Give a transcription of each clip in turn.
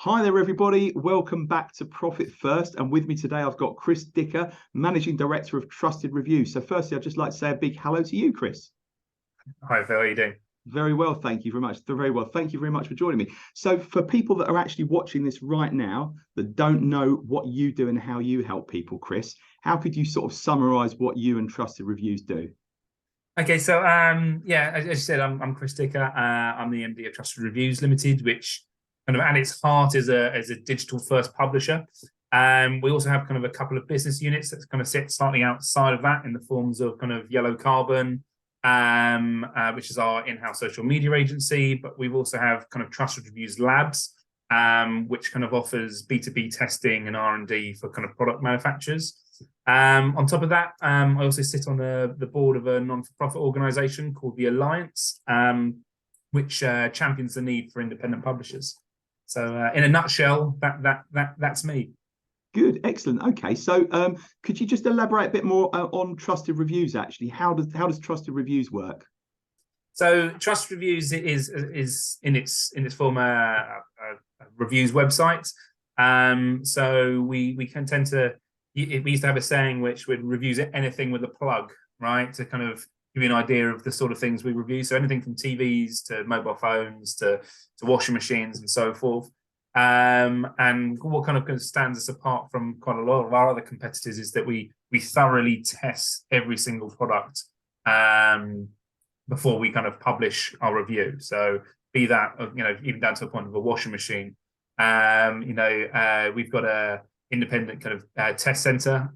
Hi there, everybody. Welcome back to Profit First. And with me today, I've got Chris Dicker, Managing Director of Trusted Reviews. So firstly, I'd just like to say a big hello to you, Chris. Hi, Phil. How are you doing? Very well. Thank you very much. Very well. Thank you very much for joining me. So for people that are actually watching this right now that don't know what you do and how you help people, Chris, how could you sort of summarize what you and Trusted Reviews do? Okay, so yeah, as you said, I'm Chris Dicker. I'm the MD of Trusted Reviews Limited, which kind of at its heart is a digital first publisher. We also have kind of a couple of business units that kind of sit slightly outside of that in the forms of kind of Yellow Carbon, which is our in-house social media agency. But we also have kind of Trusted Reviews Labs, which kind of offers B2B testing and R&D for kind of product manufacturers. On top of that, I also sit on the board of a non-for-profit organisation called the Alliance, which champions the need for independent publishers. So, in a nutshell, that's me. Good, excellent. Okay, so could you just elaborate a bit more on Trusted Reviews? Actually, how does Trusted Reviews work? So, Trusted Reviews is in its form a reviews website. So we can tend to. We used to have a saying which would reviews anything with a plug, right? To kind of give you an idea of the sort of things we review. So anything from TVs to mobile phones to washing machines and so forth. And what kind of stands us apart from quite a lot of our other competitors is that we thoroughly test every single product before we kind of publish our review. So be that, even down to the point of a washing machine. We've got a independent kind of test center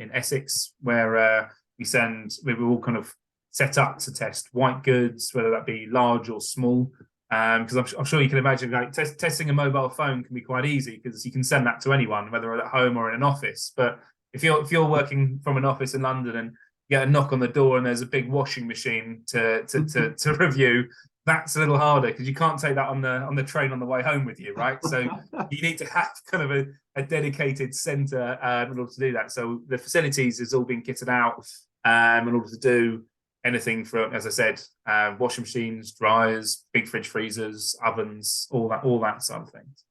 in Essex where we're all kind of set up to test white goods, whether that be large or small. Because I'm sure you can imagine, like testing a mobile phone can be quite easy because you can send that to anyone, whether at home or in an office. But if you're working from an office in London and you get a knock on the door and there's a big washing machine to review, that's a little harder because you can't take that on the train on the way home with you, right? So you need to have kind of a dedicated centre in order to do that. So the facilities is all being kitted out in order to do anything from, as I said, washing machines, dryers, big fridge freezers, ovens, all that sort of things.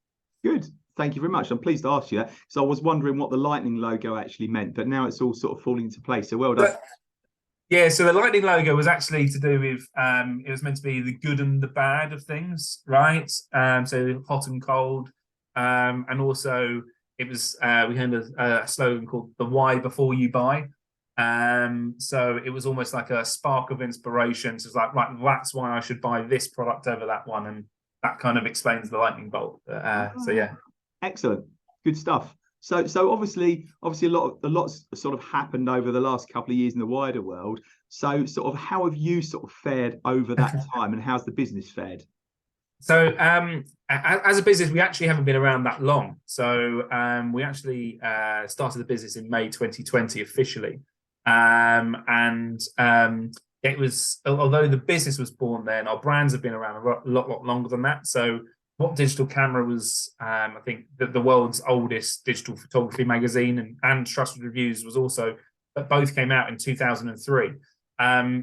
Good. Thank you very much. I'm pleased to ask you that. So I was wondering what the lightning logo actually meant, but now it's all sort of falling into place. So well done. Yeah, so the lightning logo was actually to do with it was meant to be the good and the bad of things, right? So hot and cold, and also it was we had a slogan called "The Why Before You Buy." So it was almost like a spark of inspiration. So it's like, right, that's why I should buy this product over that one, and that kind of explains the lightning bolt. So yeah, excellent, good stuff. So obviously a lot's sort of happened over the last couple of years in the wider world. So sort of how have you sort of fared over that time, and how's the business fared? So as a business, we actually haven't been around that long. So we actually started the business in May 2020 officially. It was, although the business was born then, our brands have been around a lot longer than that. So What Digital Camera was, I think, the world's oldest digital photography magazine, and Trusted Reviews was also, but both came out in 2003.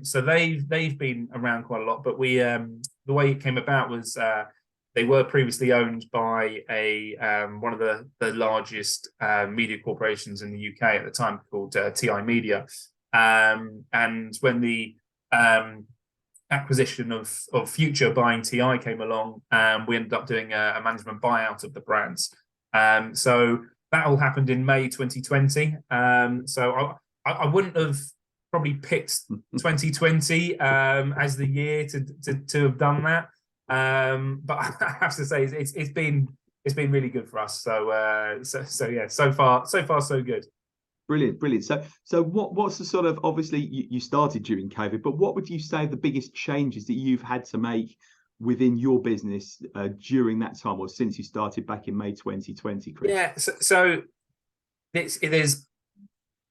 So they've been around quite a lot. But we, the way it came about was they were previously owned by one of the largest media corporations in the UK at the time, called TI Media. And when the acquisition of Future buying TI came along, we ended up doing a management buyout of the brands. So that all happened in May 2020. So I wouldn't have probably picked 2020 as the year to have done that. But I have to say it's been really good for us. So yeah, so far so good. Brilliant. So what's the sort of, obviously you started during COVID, but what would you say are the biggest changes that you've had to make within your business during that time, or since you started back in May 2020, Chris? Yeah, so there's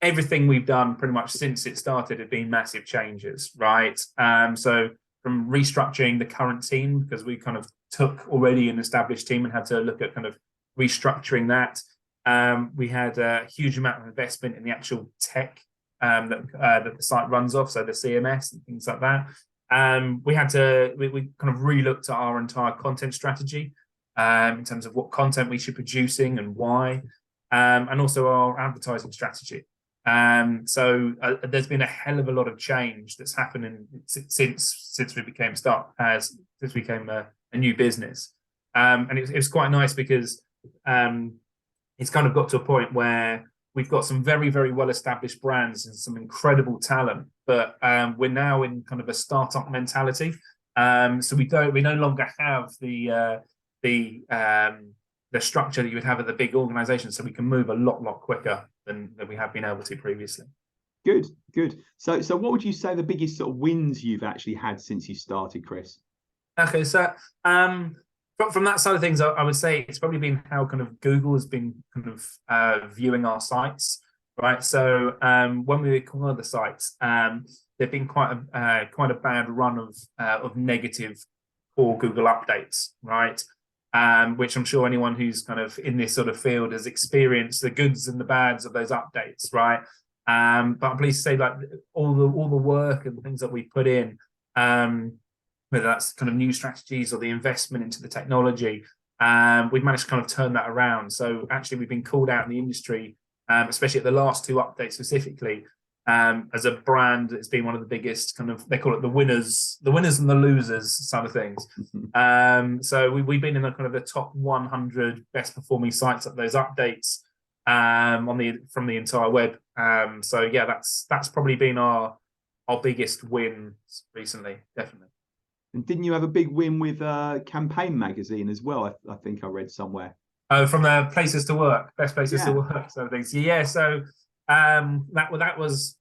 everything we've done pretty much since it started have been massive changes, right? So from restructuring the current team, because we kind of took already an established team and had to look at kind of restructuring that. We had a huge amount of investment in the actual tech that the site runs off, so the CMS and things like that. We kind of re-looked at our entire content strategy. in terms of what content we should be producing and why, and also our advertising strategy. So there's been a hell of a lot of change that's happening since we became a new business, and it was quite nice because it's kind of got to a point where we've got some very, very well established brands and some incredible talent, but we're now in kind of a startup mentality. So we no longer have the structure that you would have at the big organization, so we can move a lot quicker than we have been able to previously. Good. So what would you say the biggest sort of wins you've actually had since you started, Chris? Okay, so from that side of things, I would say it's probably been how kind of Google has been kind of viewing our sites, right? So when we acquire the sites, there've been quite a bad run of negative poor Google updates, right? Which I'm sure anyone who's kind of in this sort of field has experienced the goods and the bads of those updates, right? But I'm pleased to say, like, all the work and things that we put in, whether that's kind of new strategies or the investment into the technology, we've managed to kind of turn that around. So actually, we've been called out in the industry, especially at the last two updates specifically, as a brand that's been one of the biggest kind of, they call it the winners and the losers side of things. So we've been in the kind of the top 100 best performing sites at those updates from the entire web. So yeah, that's probably been our biggest win recently, definitely. And didn't you have a big win with Campaign magazine as well? I think I read somewhere. From the places to work, best places to work, sort of things. Yeah, so that was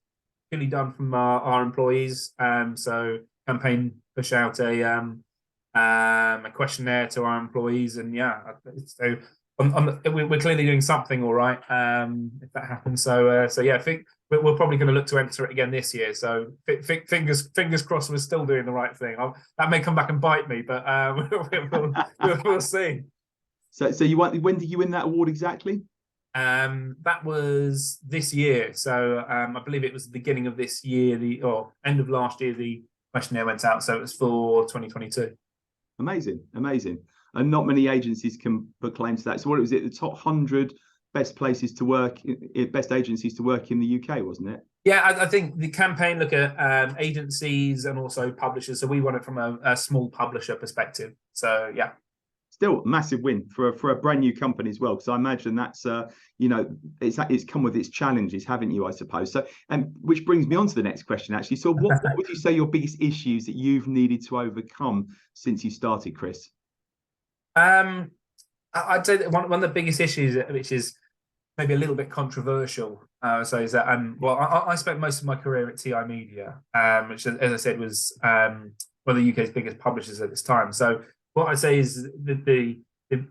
really done from our employees. So Campaign push out a questionnaire to our employees, and yeah, so we're clearly doing something all right, if that happens. So yeah, I think we're probably going to look to enter it again this year. So fingers crossed we're still doing the right thing. That may come back and bite me, but we'll see. So you won, when did you win that award exactly? That was this year. So I believe it was the beginning of this year, or end of last year, the questionnaire went out. So it was for 2022. Amazing. And not many agencies can put claim to that. So what was it? The top 100 best places to work, best agencies to work in the UK, wasn't it? Yeah, I think the campaign look at agencies and also publishers. So we won it from a small publisher perspective. So yeah. Still a massive win for a brand new company as well, because I imagine that's it's come with its challenges, haven't you, I suppose. So, and which brings me on to the next question actually. So what would you say your biggest issues that you've needed to overcome since you started, Chris? I'd say that one of the biggest issues, which is maybe a little bit controversial, is that I spent most of my career at TI Media, which, as I said, was one of the UK's biggest publishers at this time. So what I'd say is the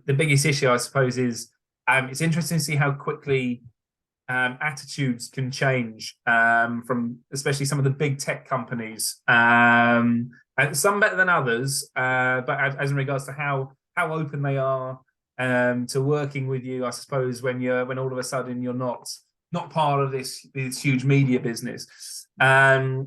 biggest issue, I suppose, is it's interesting to see how quickly attitudes can change from especially some of the big tech companies, and some better than others, but as in regards to how open they are to working with you, I suppose, when all of a sudden you're not part of this huge media business. So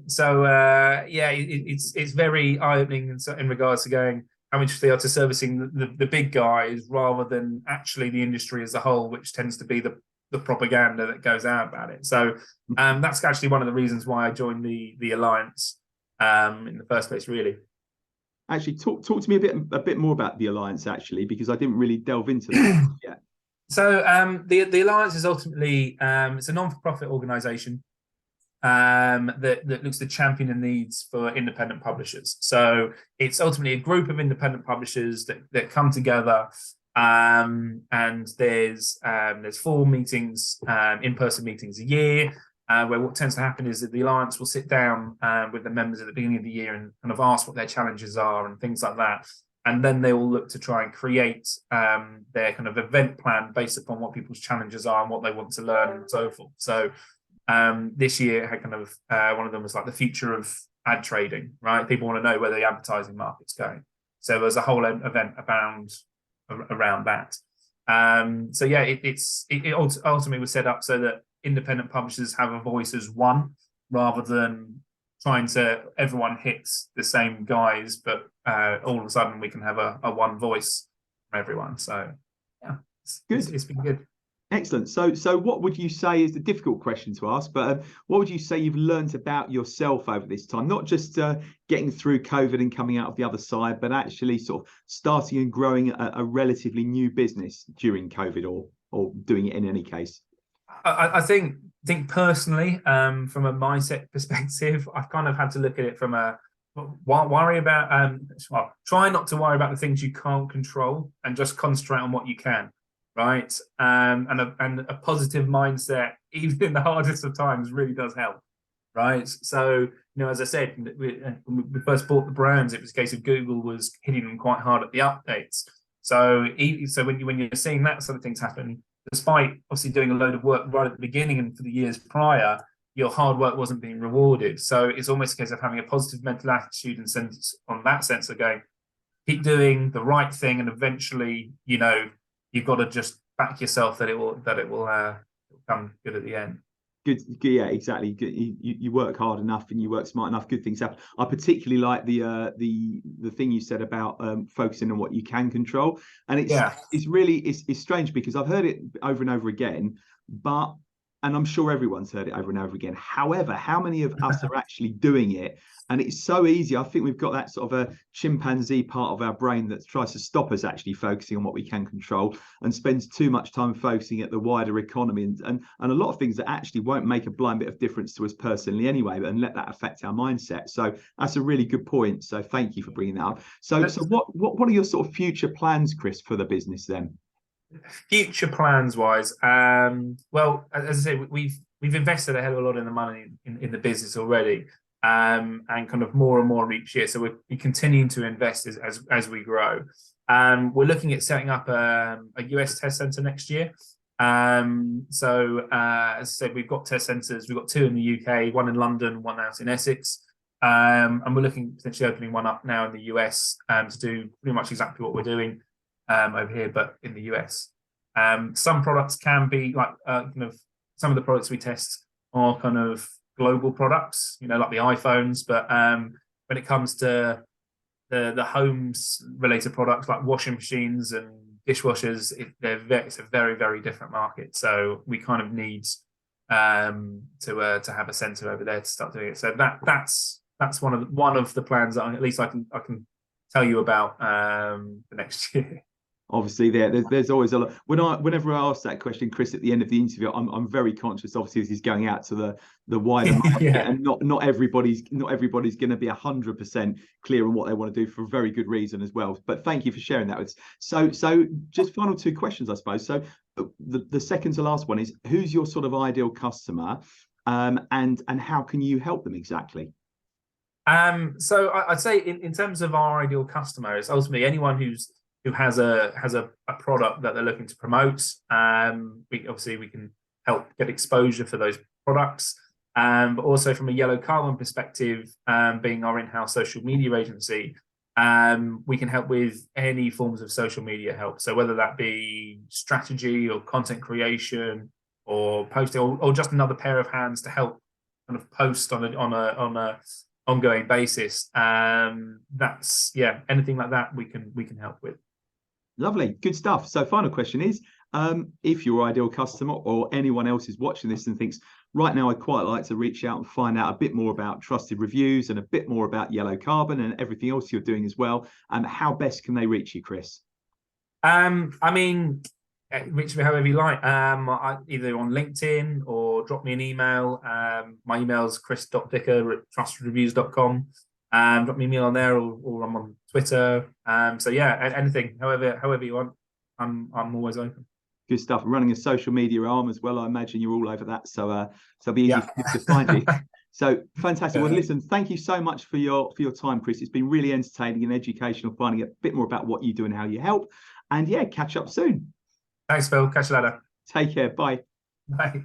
it's very eye-opening in regards to going how interested they are to servicing the big guys rather than actually the industry as a whole, which tends to be the propaganda that goes out about it. So that's actually one of the reasons why I joined the Alliance in the first place, really. Actually, talk to me a bit more about the Alliance, actually, because I didn't really delve into that yet. So the Alliance is ultimately it's a non-for-profit organisation that looks to champion the needs for independent publishers. So it's ultimately a group of independent publishers that come together, and there's 4 meetings, in-person meetings a year, where what tends to happen is that the Alliance will sit down with the members at the beginning of the year and kind of ask what their challenges are and things like that. And then they will look to try and create their kind of event plan based upon what people's challenges are and what they want to learn and so forth. So this year had kind of one of them was like the future of ad trading, right? People want to know where the advertising market's going. So there's a whole event around that. So yeah, it ultimately was set up so that independent publishers have a voice as one, rather than trying to everyone hits the same guys, but all of a sudden we can have a one voice everyone. So yeah, Good. it's been good. Excellent. So what would you say is the difficult question to ask, but what would you say you've learned about yourself over this time? Not just getting through COVID and coming out of the other side, but actually sort of starting and growing a relatively new business during COVID, or doing it in any case. I think personally, from a mindset perspective, I've kind of had to look at it from a worry about well, try not to worry about the things you can't control and just concentrate on what you can. Right, and a positive mindset, even in the hardest of times, really does help. Right, so as I said, when we first bought the brands, it was a case of Google was hitting them quite hard at the updates. So when you're seeing that sort of things happen, despite obviously doing a load of work right at the beginning and for the years prior, your hard work wasn't being rewarded. So it's almost a case of having a positive mental attitude and sense on that sense of going, keep doing the right thing, and eventually, you've got to just back yourself that it will come good at the end. Good, yeah, exactly. Good. You work hard enough and you work smart enough, good things happen. I particularly like the thing you said about focusing on what you can control, and it's really strange because I've heard it over and over again, and I'm sure everyone's heard it over and over again. However, how many of us are actually doing it? And it's so easy. I think we've got that sort of a chimpanzee part of our brain that tries to stop us actually focusing on what we can control, and spends too much time focusing at the wider economy and a lot of things that actually won't make a blind bit of difference to us personally anyway, and let that affect our mindset. So that's a really good point. So thank you for bringing that up. So what are your sort of future plans, Chris, for the business then? Future plans wise, well, as I say, we've invested a hell of a lot in the money in the business already, and kind of more and more each year. So we're continuing to invest as we grow. We're looking at setting up a US test center next year. So as I said, we've got test centers. We've got 2 in the UK, 1 in London, 1 out in Essex. And we're looking potentially opening 1 up now in the US to do pretty much exactly what we're doing over here, but in the US. Some products can be like some of the products we test are kind of global products, like the iPhones, but when it comes to the homes related products like washing machines and dishwashers, it's a very, very different market. So we kind of need to have a center over there to start doing it. So that's one of the plans that at least I can tell you about the next year. Obviously, there's always a lot. Whenever I ask that question, Chris, at the end of the interview, I'm very conscious. Obviously, this is going out to the wider market, and not everybody's going to be 100% clear on what they want to do for a very good reason as well. But thank you for sharing that with us. So just final 2 questions, I suppose. So the second to last one is, who's your sort of ideal customer, and how can you help them exactly? So I'd say in terms of our ideal customer, it's ultimately anyone who has a product that they're looking to promote. We can help get exposure for those products, but also from a Yellow Carbon perspective, being our in-house social media agency, we can help with any forms of social media help. So whether that be strategy or content creation or posting, or just another pair of hands to help kind of post on a ongoing basis. That's anything like that we can help with. Lovely, good stuff. So final question is, if your ideal customer or anyone else is watching this and thinks, right now I'd quite like to reach out and find out a bit more about trusted reviews and a bit more about Yellow Carbon and everything else you're doing as well, how best can they reach you, Chris? Reach me however you like, either on LinkedIn or drop me an email. My email is chris.dicker@trustedreviews.com. Drop me an email on there, or I'm on Twitter. Anything, however you want, I'm always open. Good stuff. Running a social media arm as well, I imagine you're all over that, so it'll be easy to find you. So fantastic. Well, listen, thank you so much for your time, Chris. It's been really entertaining and educational, finding a bit more about what you do and how you help. And catch up soon. Thanks, Phil. Catch you later. Take care. Bye. Bye.